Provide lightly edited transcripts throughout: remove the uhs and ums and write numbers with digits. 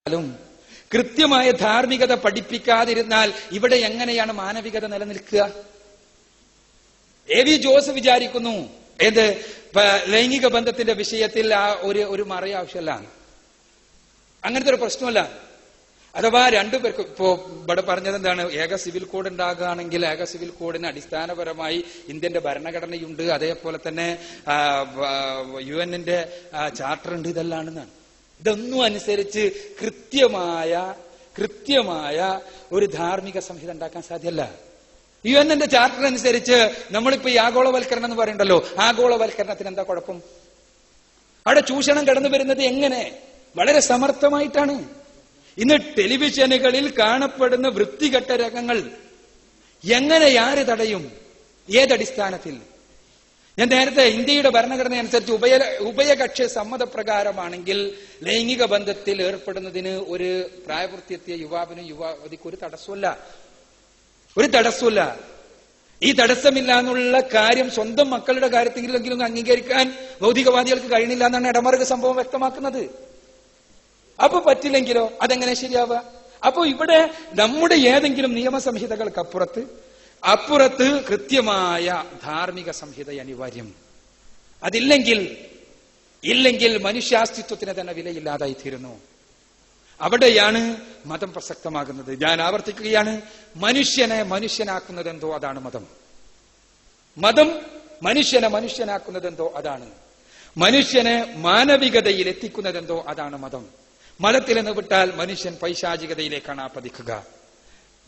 കൃത്യമായ ധാർമ്മികത പഠിപ്പിക്കാതിരുന്നാൽ ഇവിടെ എങ്ങനെയാണ് മാനവികത നിലനിൽക്കുക? എ.വി. ജോസ് വിചാരിക്കുന്നു ലൈംഗിക ബന്ധത്തിന്റെ വിഷയത്തിൽ ഒരു മറയ ആവശ്യമല്ല, അങ്ങനത്തെ ഒരു പ്രശ്നമല്ല. അഥവാ രണ്ടുപേർക്ക് ഇപ്പോ ഇവിടെ പറഞ്ഞത് എന്താണ്, ഏക സിവിൽ കോഡ് ഉണ്ടാകുകയാണെങ്കിൽ ഏക സിവിൽ കോഡിന് അടിസ്ഥാനപരമായി ഇന്ത്യന്റെ ഭരണഘടനയുണ്ട്, അതേപോലെ തന്നെ UN-ന്റെ ചാർട്ടർ ഉണ്ട്, ഇതെല്ലാണെന്നാണ്. ഇതൊന്നും അനുസരിച്ച് കൃത്യമായ ഒരു ധാർമ്മിക സംഹിത ഉണ്ടാക്കാൻ സാധ്യമല്ല. UN-ന്റെ ചാർട്ടർ അനുസരിച്ച് നമ്മളിപ്പോ ഈ ആഗോളവൽക്കരണം എന്ന് പറയണ്ടല്ലോ, ആഗോളവൽക്കരണത്തിന് എന്താ കുഴപ്പം? അവിടെ ചൂഷണം കടന്നു വരുന്നത് എങ്ങനെ? വളരെ സമർത്ഥമായിട്ടാണ്. ഇന്ന് ടെലിവിഷനുകളിൽ കാണപ്പെടുന്ന വൃത്തികെട്ട രംഗങ്ങൾ എങ്ങനെ ആര് തടയും? ഏതടിസ്ഥാനത്തിൽ? ഞാൻ നേരത്തെ ഇന്ത്യയുടെ ഭരണഘടന അനുസരിച്ച് ഉഭയകക്ഷി സമ്മതപ്രകാരമാണെങ്കിൽ ലൈംഗിക ബന്ധത്തിൽ ഏർപ്പെടുന്നതിന് ഒരു പ്രായപൂർത്തിയെത്തിയ യുവാവിനും യുവതിക്കും ഒരു തടസ്സമില്ല. ഈ തടസ്സമില്ല എന്നുള്ള കാര്യം സ്വന്തം മക്കളുടെ കാര്യത്തിലെങ്കിലും അംഗീകരിക്കാൻ ഭൗതികവാദികൾക്ക് കഴിയണില്ല എന്നാണ് ഇടമറുക സംഭവം വ്യക്തമാക്കുന്നത്. അപ്പൊ പറ്റില്ലെങ്കിലോ അതെങ്ങനെ ശരിയാവുക? അപ്പൊ ഇവിടെ നമ്മുടെ ഏതെങ്കിലും നിയമസംഹിതകൾക്കപ്പുറത്ത് കൃത്യമായ ധാർമ്മിക സംഹിത അനിവാര്യം. അതില്ലെങ്കിൽ മനുഷ്യാസ്തിത്വത്തിന് തന്നെ വിലയില്ലാതായി തീരുന്നു. അവിടെയാണ് മതം പ്രസക്തമാകുന്നത്. ഞാൻ ആവർത്തിക്കുകയാണ്, മനുഷ്യനെ മനുഷ്യനാക്കുന്നതെന്തോ അതാണ് മതം. മനുഷ്യനെ മനുഷ്യനാക്കുന്നതെന്തോ അതാണ്. മനുഷ്യനെ മാനവികതയിൽ എത്തിക്കുന്നതെന്തോ അതാണ് മതം. മതത്തിൽ നിന്ന് വിട്ടാൽ മനുഷ്യൻ പൈശാചികതയിലേക്കാണ് പതിക്കുക.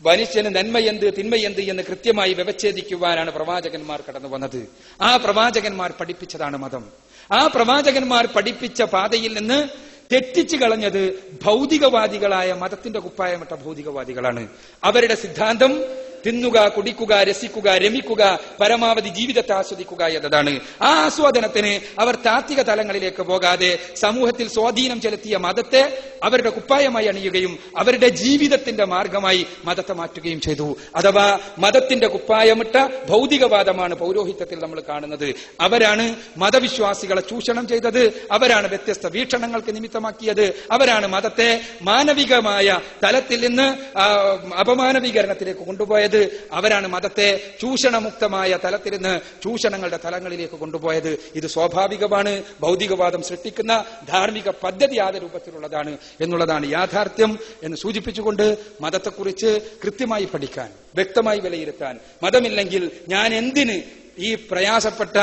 മനുഷ്യന് നന്മയെന്ത് തിന്മയെന്ത് എന്ന് കൃത്യമായി വ്യവച്ഛേദിക്കുവാനാണ് പ്രവാചകന്മാർ കടന്നു വന്നത്. ആ പ്രവാചകന്മാർ പഠിപ്പിച്ചതാണ് മതം. ആ പ്രവാചകന്മാർ പഠിപ്പിച്ച പാതയിൽ നിന്ന് തെറ്റിച്ചു കളഞ്ഞത് ഭൗതികവാദികളായ മതത്തിന്റെ കുപ്പായമിട്ട ഭൗതികവാദികളാണ്. അവരുടെ സിദ്ധാന്തം തിന്നുക, കുടിക്കുക, രസിക്കുക, രമിക്കുക, പരമാവധി ജീവിതത്തെ ആസ്വദിക്കുക എന്നതാണ്. ആ ആസ്വാദനത്തിന് അവർ താത്വിക തലങ്ങളിലേക്ക് പോകാതെ സമൂഹത്തിൽ സ്വാധീനം ചെലുത്തിയ മതത്തെ അവരുടെ കുപ്പായമായി അണിയുകയും അവരുടെ ജീവിതത്തിന്റെ മാർഗമായി മതത്തെ മാറ്റുകയും ചെയ്തു. അഥവാ മതത്തിന്റെ കുപ്പായമിട്ട ഭൗതികവാദമാണ് പൗരോഹിത്യത്തിൽ നമ്മൾ കാണുന്നത്. അവരാണ് മതവിശ്വാസികളെ ചൂഷണം ചെയ്തത്, അവരാണ് വ്യത്യസ്ത വീക്ഷണങ്ങൾക്ക് നിമിത്തമാക്കിയത്, അവരാണ് മതത്തെ മാനവികമായ തലത്തിൽ നിന്ന് അപമാനവീകരണത്തിലേക്ക് കൊണ്ടുപോയത്, അവരാണ് മതത്തെ ചൂഷണമുക്തമായ തലത്തിൽ നിന്ന് ചൂഷണങ്ങളുടെ തലങ്ങളിലേക്ക് കൊണ്ടുപോയത്. ഇത് സ്വാഭാവികമാണ്. ഭൗതികവാദം സൃഷ്ടിക്കുന്ന ധാർമ്മിക പദ്ധതി ആദ്യ രൂപത്തിലുള്ളതാണ് എന്നുള്ളതാണ് യാഥാർത്ഥ്യം എന്ന് സൂചിപ്പിച്ചുകൊണ്ട് മതത്തെക്കുറിച്ച് കൃത്യമായി പഠിക്കാൻ, വ്യക്തമായി വിലയിരുത്താൻ, മതമില്ലെങ്കിൽ ഞാൻ എന്തിന് ഈ പ്രയാസപ്പെട്ട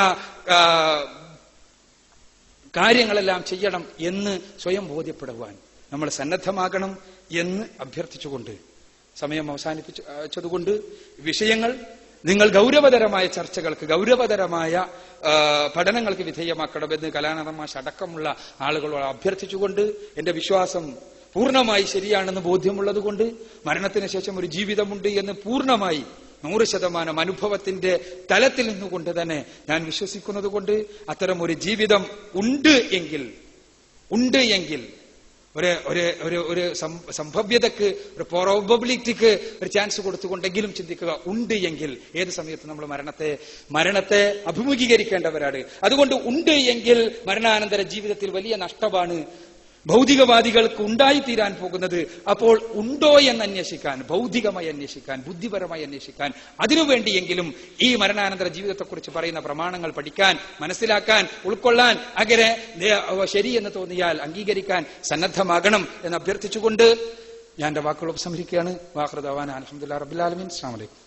കാര്യങ്ങളെല്ലാം ചെയ്യണം എന്ന് സ്വയം ബോധ്യപ്പെടുവാൻ നമ്മൾ സന്നദ്ധമാകണം എന്ന് അഭ്യർത്ഥിച്ചുകൊണ്ട് സമയം അവസാനിപ്പിച്ചതുകൊണ്ട് വിഷയങ്ങൾ നിങ്ങൾ ഗൗരവതരമായ ചർച്ചകൾക്ക്, ഗൗരവതരമായ പഠനങ്ങൾക്ക് വിധേയമാക്കണമെന്ന് കലാനന്ദമാഷ് അടക്കമുള്ള ആളുകളോട് അഭ്യർത്ഥിച്ചുകൊണ്ട്, എന്റെ വിശ്വാസം പൂർണ്ണമായി ശരിയാണെന്ന് ബോധ്യമുള്ളതുകൊണ്ട്, മരണത്തിന് ശേഷം ഒരു ജീവിതമുണ്ട് എന്ന് പൂർണ്ണമായി 100% അനുഭവത്തിന്റെ തലത്തിൽ നിന്നുകൊണ്ട് തന്നെ ഞാൻ വിശ്വസിക്കുന്നത് കൊണ്ട്, അത്തരം ഒരു ജീവിതം ഉണ്ട് എങ്കിൽ ഒരു സംഭവ്യതക്ക്, ഒരു പ്രോബബിലിറ്റിക്ക് ഒരു ചാൻസ് കൊടുത്തുകൊണ്ടെങ്കിലും ചിന്തിക്കുക. ഉണ്ട് എങ്കിൽ ഏത് സമയത്ത് നമ്മൾ മരണത്തെ അഭിമുഖീകരിക്കേണ്ടവരാണ്. അതുകൊണ്ട് ഉണ്ട് എങ്കിൽ മരണാനന്തര ജീവിതത്തിൽ വലിയ നഷ്ടമാണ് ഭൗതികവാദികൾക്ക് ഉണ്ടായിത്തീരാൻ പോകുന്നത്. അപ്പോൾ ഉണ്ടോ എന്ന് അന്വേഷിക്കാൻ, ഭൗതികമായി അന്വേഷിക്കാൻ, ബുദ്ധിപരമായി അന്വേഷിക്കാൻ, അതിനുവേണ്ടിയെങ്കിലും ഈ മരണാനന്തര ജീവിതത്തെക്കുറിച്ച് പറയുന്ന പ്രമാണങ്ങൾ പഠിക്കാൻ, മനസ്സിലാക്കാൻ, ഉൾക്കൊള്ളാൻ, അങ്ങനെ ശരിയെന്ന് തോന്നിയാൽ അംഗീകരിക്കാൻ സന്നദ്ധമാകണം എന്ന് അഭ്യർത്ഥിച്ചുകൊണ്ട് ഞാൻ എന്റെ വാക്കുകൾ ഉപസംഹരിക്കുകയാണ്. വാഖിറു ദഅ്വാനാ അൽഹംദുലില്ലാഹി റബ്ബിൽ ആലമീൻ. അസ്സലാമു അലൈക്കും.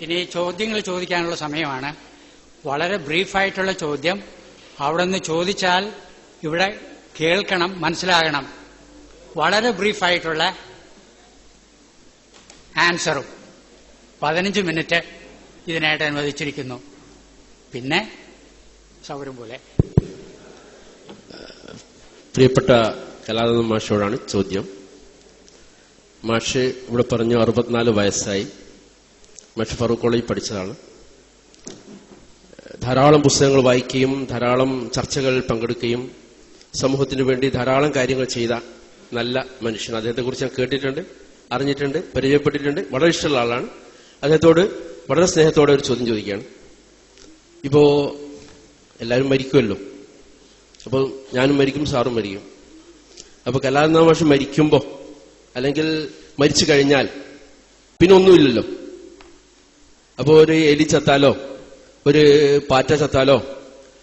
ഇനി ചോദ്യങ്ങൾ ചോദിക്കാനുള്ള സമയമാണ്. വളരെ ബ്രീഫായിട്ടുള്ള ചോദ്യം. അവിടെ നിന്ന് ചോദിച്ചാൽ ഇവിടെ കേൾക്കണം, മനസ്സിലാകണം. വളരെ ബ്രീഫായിട്ടുള്ള ആൻസറും 15 മിനിറ്റ് ഇതിനായിട്ട് അനുവദിച്ചിരിക്കുന്നു. പിന്നെ സൗകര്യം പോലെ. പ്രിയപ്പെട്ട കലാനന്ദൻ മാഷോടാണ് ചോദ്യം. മാഷ് ഇവിടെ പറഞ്ഞു 64 വയസ്സായി. മാഷ് ഫറൂഖ് കോളേജിൽ പഠിച്ചതാണ്. ധാരാളം പുസ്തകങ്ങൾ വായിക്കുകയും ധാരാളം ചർച്ചകളിൽ പങ്കെടുക്കുകയും സമൂഹത്തിന് വേണ്ടി ധാരാളം കാര്യങ്ങൾ ചെയ്ത നല്ല മനുഷ്യൻ. അദ്ദേഹത്തെക്കുറിച്ച് ഞാൻ കേട്ടിട്ടുണ്ട്, അറിഞ്ഞിട്ടുണ്ട്, പരിചയപ്പെട്ടിട്ടുണ്ട്. വളരെ ഇഷ്ടമുള്ള ആളാണ്. അദ്ദേഹത്തോട് വളരെ സ്നേഹത്തോടെ ഒരു ചോദ്യം ചോദിക്കുകയാണ്. ഇപ്പോ എല്ലാവരും മരിക്കുമല്ലോ. അപ്പോൾ ഞാനും മരിക്കും, സാറും മരിക്കും. അപ്പൊ കലാനന്ദ മാഷ് മരിക്കുമ്പോ അല്ലെങ്കിൽ മരിച്ചു കഴിഞ്ഞാൽ പിന്നെ ഒന്നുമില്ലല്ലോ. അപ്പോ ഒരു എലി ചത്താലോ ഒരു പാറ്റ ചത്താലോ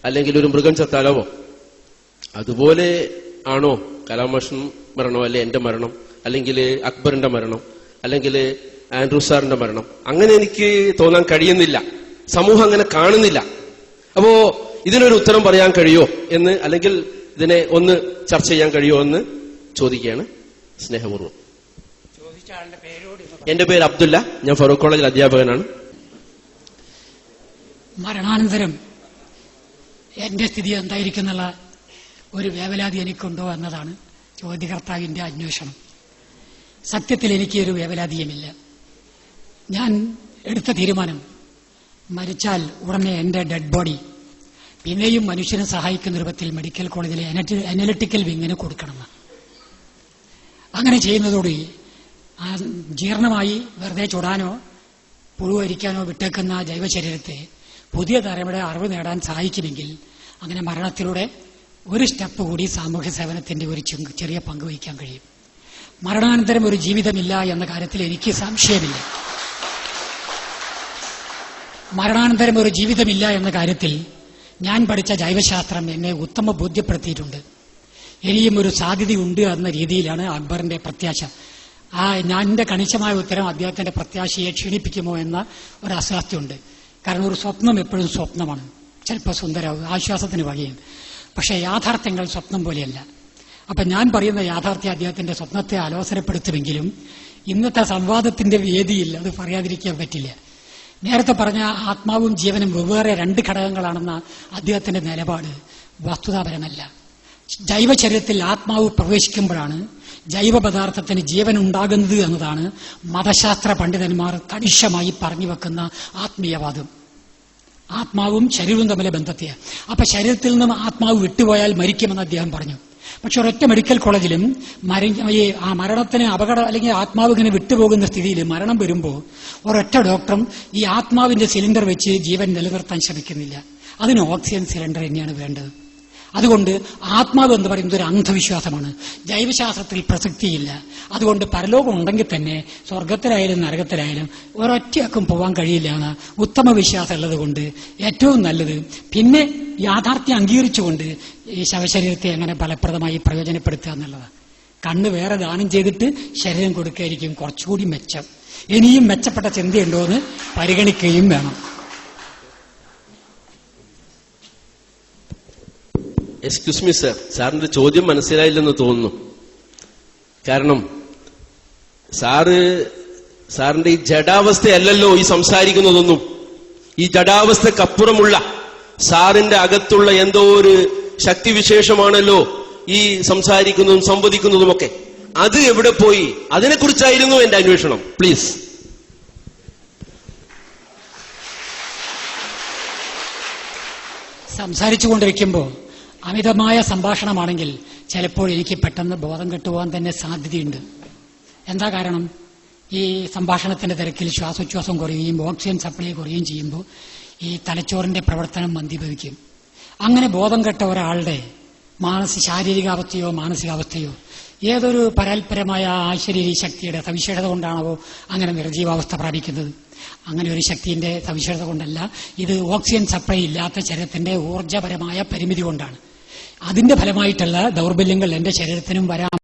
അല്ലെങ്കിൽ ഒരു മൃഗം ചത്താലോ അതുപോലെ ആണോ കലാമാഷൻ മരണം, അല്ലെ എന്റെ മരണം, അല്ലെങ്കിൽ അക്ബറിന്റെ മരണം, അല്ലെങ്കിൽ ആൻഡ്രൂ സാറിന്റെ മരണം? അങ്ങനെ എനിക്ക് തോന്നാൻ കഴിയുന്നില്ല. സമൂഹം അങ്ങനെ കാണുന്നില്ല. അപ്പോ ഇതിനൊരു ഉത്തരം പറയാൻ കഴിയോ എന്ന്, അല്ലെങ്കിൽ ഇതിനെ ഒന്ന് ചർച്ച ചെയ്യാൻ കഴിയോ എന്ന് ചോദിക്കുകയാണ് സ്നേഹപൂർവ്വം. എന്റെ പേര് അബ്ദുല്ല. ഞാൻ ഫറൂഖ് കോളേജിൽ അധ്യാപകനാണ്. മരണാനന്തരം എന്റെ സ്ഥിതി എന്തായിരിക്കുന്നുള്ള ഒരു വേവലാതി എനിക്കുണ്ടോ എന്നതാണ് ചോദ്യകർത്താവിന്റെ അന്വേഷണം. സത്യത്തിൽ എനിക്ക് ഒരു വേവലാതിയുമില്ല. ഞാൻ എടുത്ത തീരുമാനം മരിച്ചാൽ ഉടനെ എന്റെ ഡെഡ് ബോഡി പിന്നെയും മനുഷ്യനെ സഹായിക്കുന്ന രൂപത്തിൽ മെഡിക്കൽ കോളേജിലെ അനലിറ്റിക്കൽ വിങ്ങിന് കൊടുക്കണമെന്ന്. അങ്ങനെ ചെയ്യുന്നതോടെ ജീർണമായി വെറുതെ ചുടാനോ പുഴുവരിക്കാനോ വിട്ടേക്കുന്ന ജൈവശരീരത്തെ പുതിയ തലമുറ അറിവ് നേടാൻ സഹായിക്കുമെങ്കിൽ അങ്ങനെ മരണത്തിലൂടെ ഒരു സ്റ്റെപ്പ് കൂടി സാമൂഹ്യ സേവനത്തിന്റെ ഒരു ചെറിയ പങ്ക് വഹിക്കാൻ കഴിയും. മരണാനന്തരം ഒരു ജീവിതമില്ല എന്ന കാര്യത്തിൽ എനിക്ക് സംശയമില്ല. മരണാനന്തരം ഒരു ജീവിതമില്ല എന്ന കാര്യത്തിൽ ഞാൻ പഠിച്ച ജൈവശാസ്ത്രം എന്നെ ഉത്തമ ബോധ്യപ്പെടുത്തിയിട്ടുണ്ട്. ഇനിയും ഒരു സാധ്യതയുണ്ട് എന്ന രീതിയിലാണ് അക്ബറിന്റെ പ്രത്യാശ. ഞാൻ എന്റെ കണിശമായ ഉത്തരം അദ്ദേഹത്തിന്റെ പ്രത്യാശയെ ക്ഷീണിപ്പിക്കുമോ എന്ന ഒരു അസ്വാസ്ഥ്യമുണ്ട്. കാരണം ഒരു സ്വപ്നം എപ്പോഴും സ്വപ്നമാണ്. ചിലപ്പോൾ സുന്ദരമാവും, ആശ്വാസത്തിന് വകയും. പക്ഷേ യാഥാർത്ഥ്യങ്ങൾ സ്വപ്നം പോലെയല്ല. അപ്പൊ ഞാൻ പറയുന്ന യാഥാർത്ഥ്യം അദ്ദേഹത്തിന്റെ സ്വപ്നത്തെ അലോസരപ്പെടുത്തുമെങ്കിലും ഇന്നത്തെ സംവാദത്തിന്റെ വേദിയിൽ അത് പറയാതിരിക്കാൻ പറ്റില്ല. നേരത്തെ പറഞ്ഞ ആത്മാവും ജീവനും വെവ്വേറെ രണ്ട് ഘടകങ്ങളാണെന്ന അദ്ദേഹത്തിന്റെ നിലപാട് വസ്തുതാപരമല്ല. ജൈവശരീരത്തിൽ ആത്മാവ് പ്രവേശിക്കുമ്പോഴാണ് ജൈവ പദാർത്ഥത്തിന് ജീവൻ ഉണ്ടാകുന്നത് എന്നതാണ് മതശാസ്ത്ര പണ്ഡിതന്മാർ കണിശമായി പറഞ്ഞു വെക്കുന്ന ആത്മീയവാദം. ആത്മാവും ശരീരവും തമ്മിലെ ബന്ധത്തെ. അപ്പൊ ശരീരത്തിൽ നിന്നും ആത്മാവ് വിട്ടുപോയാൽ മരിക്കുമെന്ന് അദ്ദേഹം പറഞ്ഞു. പക്ഷെ ഒരൊറ്റ മെഡിക്കൽ കോളേജിലും ആ മരണത്തിന് അപകടം അല്ലെങ്കിൽ ആത്മാവ് ഇങ്ങനെ വിട്ടുപോകുന്ന സ്ഥിതിയിൽ മരണം വരുമ്പോൾ ഒരൊറ്റ ഡോക്ടറും ഈ ആത്മാവിന്റെ സിലിണ്ടർ വെച്ച് ജീവൻ നിലനിർത്താൻ ശ്രമിക്കുന്നില്ല. അതിന് ഓക്സിജൻ സിലിണ്ടർ തന്നെയാണ് വേണ്ടത്. അതുകൊണ്ട് ആത്മാവ് എന്ന് പറയുന്നത് ഒരു അന്ധവിശ്വാസമാണ്. ജൈവശാസ്ത്രത്തിൽ പ്രസക്തിയില്ല. അതുകൊണ്ട് പരലോകം ഉണ്ടെങ്കിൽ തന്നെ സ്വർഗത്തിലായാലും നരകത്തിലായാലും ഒരൊറ്റയാക്കും പോകാൻ കഴിയില്ല എന്ന് ഉത്തമ വിശ്വാസം ഉള്ളത് കൊണ്ട് ഏറ്റവും നല്ലത് പിന്നെ യാഥാർത്ഥ്യം അംഗീകരിച്ചുകൊണ്ട് ഈ ശവശരീരത്തെ അങ്ങനെ ഫലപ്രദമായി പ്രയോജനപ്പെടുത്തുക എന്നുള്ളതാണ്. കണ്ണ് വേറെ ദാനം ചെയ്തിട്ട് ശരീരം കൊടുക്കുകയായിരിക്കും കുറച്ചുകൂടി മെച്ചം. ഇനിയും മെച്ചപ്പെട്ട ചിന്തയുണ്ടോ എന്ന് പരിഗണിക്കുകയും വേണം. എക്സ്ക്യൂസ് മീ സർ, സാറിന്റെ ചോദ്യം മനസ്സിലായില്ലെന്ന് തോന്നുന്നു. കാരണം സാറിന്റെ ഈ ജഡാവസ്ഥയല്ലല്ലോ ഈ സംസാരിക്കുന്നതൊന്നും. ഈ ജഡാവസ്ഥക്കപ്പുറമുള്ള സാറിന്റെ അകത്തുള്ള എന്തോ ഒരു ശക്തിവിശേഷമാണല്ലോ ഈ സംസാരിക്കുന്നതും സംവദിക്കുന്നതുമൊക്കെ. അത് എവിടെ പോയി? അതിനെക്കുറിച്ചായിരുന്നു എന്റെ അന്വേഷണം. പ്ലീസ്. സംസാരിച്ചുകൊണ്ടിരിക്കുമ്പോൾ അമിതമായ സംഭാഷണമാണെങ്കിൽ ചിലപ്പോൾ എനിക്ക് പെട്ടെന്ന് ബോധം കെട്ടുപോകാൻ തന്നെ സാധ്യതയുണ്ട്. എന്താ കാരണം? ഈ സംഭാഷണത്തിന്റെ തിരക്കിൽ ശ്വാസോച്ഛ്വാസം കുറയുകയും ഓക്സിജൻ സപ്ലൈ കുറയുകയും ചെയ്യുമ്പോൾ ഈ തലച്ചോറിന്റെ പ്രവർത്തനം മന്ദീഭവിക്കും. അങ്ങനെ ബോധം കെട്ട ഒരാളുടെ ശാരീരികാവസ്ഥയോ മാനസികാവസ്ഥയോ ഏതൊരു പരാൽപരമായ ആശരീരി ശക്തിയുടെ സവിശേഷത കൊണ്ടാണോ അങ്ങനെ നിർജീവാവസ്ഥ പ്രാപിക്കുന്നത്? അങ്ങനെ ഒരു ശക്തിന്റെ സവിശേഷത കൊണ്ടല്ല. ഇത് ഓക്സിജൻ സപ്ലൈ ഇല്ലാത്ത ശരീരത്തിന്റെ ഊർജ്ജപരമായ പരിമിതി കൊണ്ടാണ്. അതിന്റെ ഫലമായിട്ടുള്ള ദൗർബല്യങ്ങൾ എന്റെ ശരീരത്തിനും വരാം.